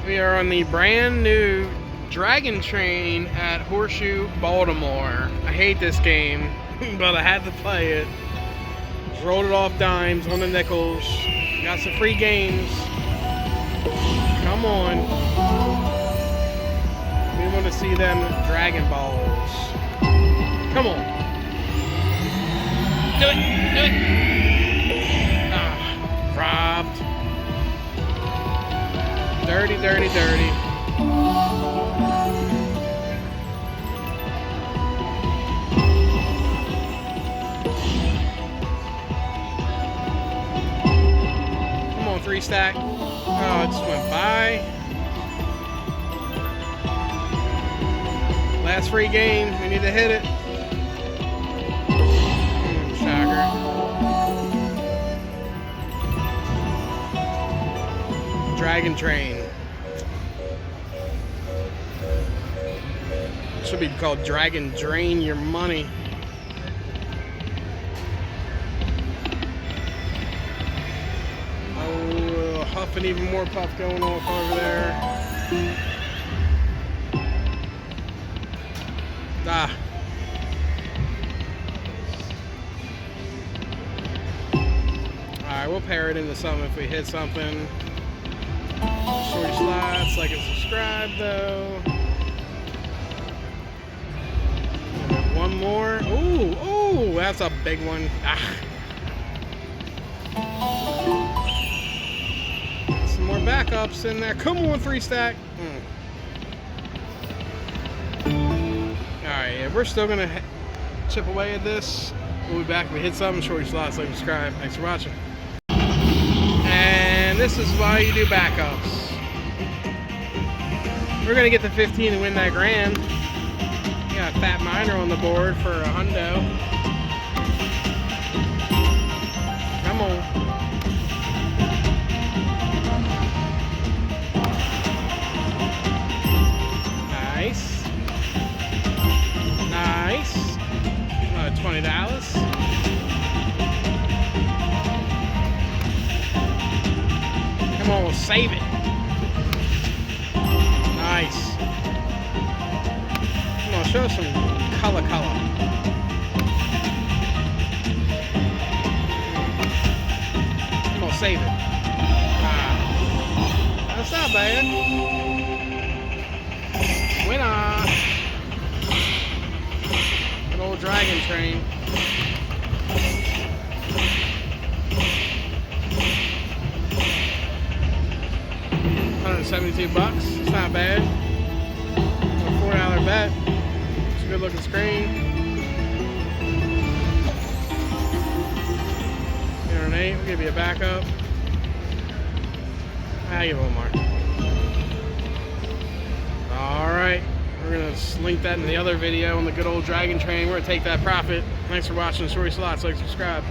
We are on the brand new Dragon Train at Horseshoe, Baltimore. I hate this game, but I had to play it. Just rolled it off dimes on the nickels. Got some free games. Come on. We want to see them Dragon Balls. Come on. Do it. Do it. Ah, robbed. Dirty, dirty, dirty. Come on, 3-stack. Oh, it just went by. Last free game. We need to hit it. Shocker. Dragon Train. Should be called Dragon Drain Your Money. Oh, huff and even more puff going off over there. Ah. Alright, we'll pair it into something if we hit something. Short slots, like and subscribe though. One more. Ooh, ooh, that's a big one. Ah. Some more backups in there. Come on, 3-stack. Alright, yeah, we're still gonna chip away at this. We'll be back if we hit something. Shorty slots, like and subscribe. Thanks for watching. And this is why you do backups. We're gonna get to 15 and win that grand. Got a fat minor on the board for a hundo. Come on. Nice. Nice. Another $20. Come on, we'll save it. Nice. Come on, show us some color. Come on, save it. Ah, that's not bad. Winner. Good old Dragon Train. $172. It's not bad. A $4 bet. It's a good looking screen. 808. We'll give you a backup. I'll give it one more. Alright. We're going to link that in the other video on the good old Dragon Train. We're going to take that profit. Thanks for watching Shorty Slots. Like, subscribe.